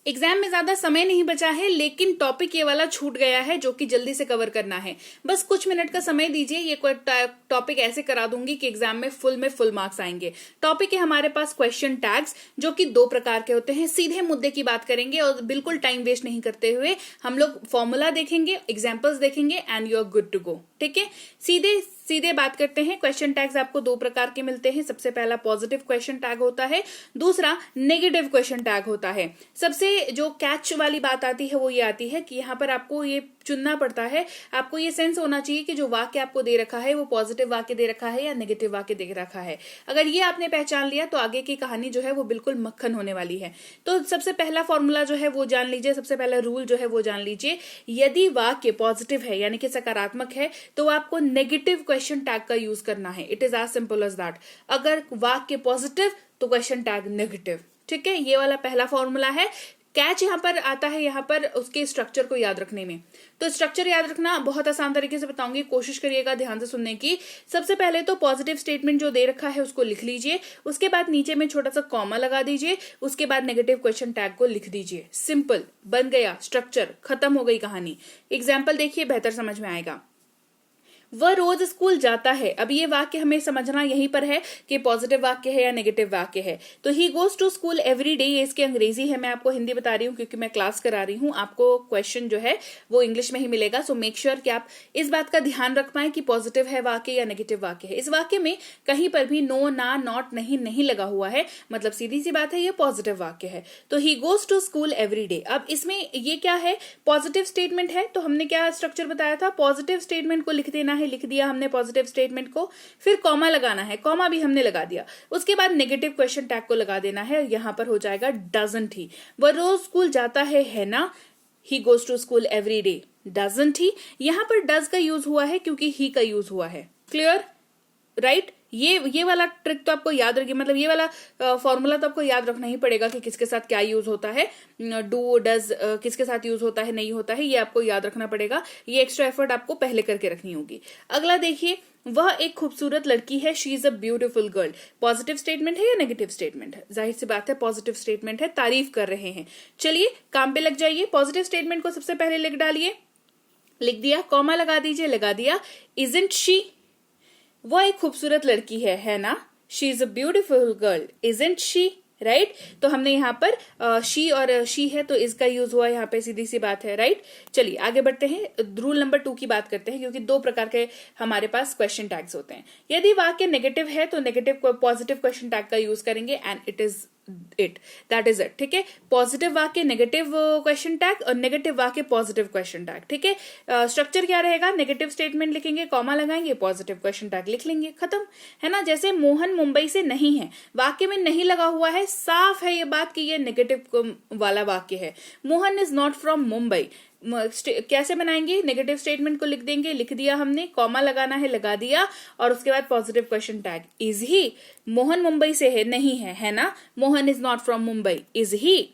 Exam में ज्यादा समय नहीं बचा है, लेकिन टॉपिक ये वाला छूट गया है जो कि जल्दी से कवर करना है। बस कुछ मिनट का समय दीजिए, ये टॉपिक ऐसे करा दूंगी कि एग्जाम में फुल मार्क्स आएंगे। टॉपिक है हमारे पास क्वेश्चन टैग्स, जो कि 2 प्रकार के होते हैं। सीधे मुद्दे की बात करेंगे और बिल्कुल टाइम वेस्ट नहीं करते हुए हम लोग फॉर्मूला देखेंगे, एग्जाम्पल्स देखेंगे and you are good to go. ठीक है, सीधे बात करते हैं। क्वेश्चन टैग्स आपको 2 प्रकार के मिलते हैं। सबसे पहला पॉजिटिव क्वेश्चन टैग होता है, दूसरा नेगेटिव क्वेश्चन टैग होता है। सबसे जो कैच वाली बात आती है वो ये आती है कि यहाँ पर आपको ये चुनना पड़ता है, आपको ये सेंस होना चाहिए कि जो वाक्य आपको दे रखा है वो पॉजिटिव वाक्य दे रखा है या नेगेटिव वाक्य दे रखा है। अगर ये आपने पहचान लिया तो आगे की कहानी जो है वो बिल्कुल मक्खन होने वाली है। तो सबसे पहला फॉर्मूला जो है वो जान लीजिए, सबसे पहला रूल जो है वो जान लीजिए। यदि वाक्य पॉजिटिव है यानी कि सकारात्मक है तो आपको नेगेटिव क्वेश्चन टैग का यूज करना है। It is as simple as that. अगर वाक्य पॉजिटिव तो क्वेश्चन टैग नेगेटिव। ठीक है, ये वाला पहला फॉर्मूला है। कैच यहाँ पर आता है, यहाँ पर उसके स्ट्रक्चर को याद रखने में। तो स्ट्रक्चर याद रखना बहुत आसान तरीके से बताऊंगी, कोशिश करिएगा ध्यान से सुनने की। सबसे पहले तो पॉजिटिव स्टेटमेंट जो दे रखा है उसको लिख लीजिए, उसके बाद नीचे में छोटा सा कॉमा लगा दीजिए, उसके बाद नेगेटिव क्वेश्चन टैग को लिख दीजिए। सिंपल, बन गया स्ट्रक्चर, खत्म हो गई कहानी। एग्जाम्पल देखिए, बेहतर समझ में आएगा। वह रोज स्कूल जाता है। अब ये वाक्य हमें समझना यहीं पर है कि पॉजिटिव वाक्य है या नेगेटिव वाक्य है। तो he goes to school every day, ये इसकी अंग्रेजी है, मैं आपको हिंदी बता रही हूँ क्योंकि मैं क्लास करा रही हूँ। आपको क्वेश्चन जो है वो इंग्लिश में ही मिलेगा। सो मेक श्योर कि आप इस बात का ध्यान रख पाए कि पॉजिटिव है वाक्य या नेगेटिव वाक्य है। इस वाक्य में कहीं पर भी नो, ना, नॉट, नहीं लगा हुआ है, मतलब सीधी सी बात है ये पॉजिटिव वाक्य है। तो he goes to school every day. अब इसमें ये क्या है, पॉजिटिव स्टेटमेंट है। तो हमने क्या स्ट्रक्चर बताया था, पॉजिटिव स्टेटमेंट को लिख देना है, लिख दिया हमने पॉजिटिव स्टेटमेंट को, फिर कॉमा लगाना है, कॉमा भी हमने लगा दिया। उसके बाद नेगेटिव क्वेश्चन टैग को लगा देना है, यहां पर हो जाएगा डजंट ही। वह रोज स्कूल जाता है ना, he goes to school every day. Doesn't he, यहां पर डज का यूज हुआ है क्योंकि ही का यूज हुआ है। Clear, right? ये वाला ट्रिक तो आपको याद रखिए, मतलब ये वाला फॉर्मूला तो आपको याद रखना ही पड़ेगा कि किसके साथ क्या यूज होता है, डू डज किसके साथ यूज होता है, नहीं होता है, ये आपको याद रखना पड़ेगा। ये एक्स्ट्रा एफर्ट आपको पहले करके रखनी होगी। अगला देखिए, वह एक खूबसूरत लड़की है, she is a beautiful girl. Positive statement है या नेगेटिव स्टेटमेंट है? जाहिर सी बात है पॉजिटिव स्टेटमेंट है, तारीफ कर रहे हैं। चलिए काम पे लग जाइए। पॉजिटिव स्टेटमेंट को सबसे पहले लिख डालिए, लिख दिया, कॉमा लगा दीजिए, लगा दिया। इजंट शी, वह एक खूबसूरत लड़की है ना। She is a beautiful girl, isn't she, right? तो हमने यहाँ पर शी और शी है तो इसका यूज हुआ यहाँ पे, सीधी सी बात है, राइट? चलिए आगे बढ़ते हैं, रूल नंबर 2 की बात करते हैं, क्योंकि 2 प्रकार के हमारे पास क्वेश्चन टैग्स होते हैं। यदि वाक्य नेगेटिव है तो नेगेटिव पॉजिटिव क्वेश्चन टैग का यूज करेंगे and it is it, that is it. ठीक है, पॉजिटिव वाक्य नेगेटिव क्वेश्चन टैग और नेगेटिव वाक्य पॉजिटिव क्वेश्चन टैग। ठीक है, स्ट्रक्चर क्या रहेगा, नेगेटिव स्टेटमेंट लिखेंगे, कॉमा लगाएंगे, पॉजिटिव क्वेश्चन टैग लिख लेंगे, खत्म है ना। जैसे मोहन मुंबई से नहीं है, वाक्य में नहीं लगा हुआ है, साफ है ये बात कि ये नेगेटिव वाला वाक्य है। Mohan is not from Mumbai, कैसे बनाएंगे, नेगेटिव स्टेटमेंट को लिख देंगे, लिख दिया हमने, कॉमा लगाना है, लगा दिया, और उसके बाद positive question tag. Is he, Mohan Mumbai से है, नहीं है ना। Mohan is not from Mumbai, is he.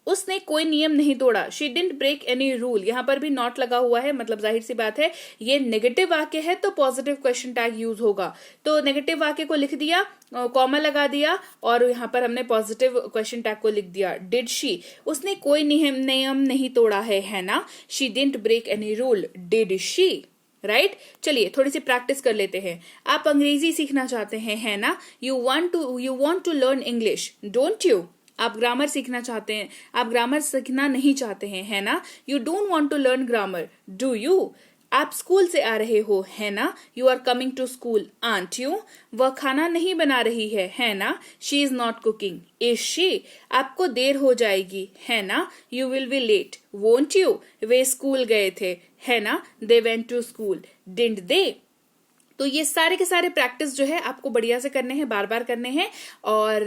उसने कोई नियम नहीं तोड़ा, she didn't break any rule. यहां पर भी नॉट लगा हुआ है, मतलब जाहिर सी बात है ये नेगेटिव वाक्य है तो पॉजिटिव क्वेश्चन टैग यूज होगा। तो नेगेटिव वाक्य को लिख दिया, कॉमा लगा दिया, और यहां पर हमने पॉजिटिव क्वेश्चन टैग को लिख दिया। डिड शी, उसने कोई नियम नहीं तोड़ा है ना। She didn't break any rule, did she, right? चलिए थोड़ी सी प्रैक्टिस कर लेते हैं। आप अंग्रेजी सीखना चाहते हैं, है ना। You want to learn English, don't you? आप ग्रामर सीखना चाहते हैं, आप ग्रामर सीखना नहीं चाहते हैं, है ना। You don't want to learn grammar, do you? आप स्कूल से आ रहे हो, है ना। You are coming to school, aren't you? वह खाना नहीं बना रही है ना। She is not cooking, is she? आपको देर हो जाएगी, है ना। You will be late, won't you? वे स्कूल गए थे, है ना। They went to school, didn't they? तो ये सारे के सारे प्रैक्टिस जो है आपको बढ़िया से करने हैं, बार बार करने हैं, और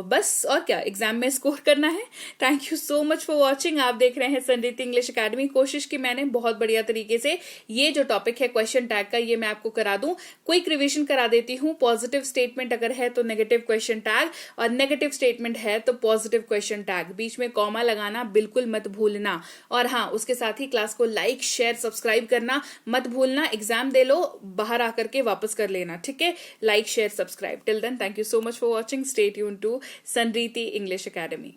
बस और क्या, एग्जाम में स्कोर करना है। Thank you so much for watching. आप देख रहे हैं संरीति इंग्लिश अकेडमी। कोशिश की मैंने बहुत बढ़िया तरीके से ये जो टॉपिक है क्वेश्चन टैग का, ये मैं आपको करा दूं। क्विक रिविजन करा देती हूँ। पॉजिटिव स्टेटमेंट अगर है तो नेगेटिव क्वेश्चन टैग, और नेगेटिव स्टेटमेंट है तो पॉजिटिव क्वेश्चन टैग। बीच में कॉमा लगाना बिल्कुल मत भूलना, और हाँ उसके साथ ही क्लास को लाइक, शेयर, सब्सक्राइब करना मत भूलना। एग्जाम दे लो, बाहर आकर के वापस कर लेना, ठीक है। Like, share, subscribe. Till then, thank you so much for watching. Stay tuned to Sanriti English academy.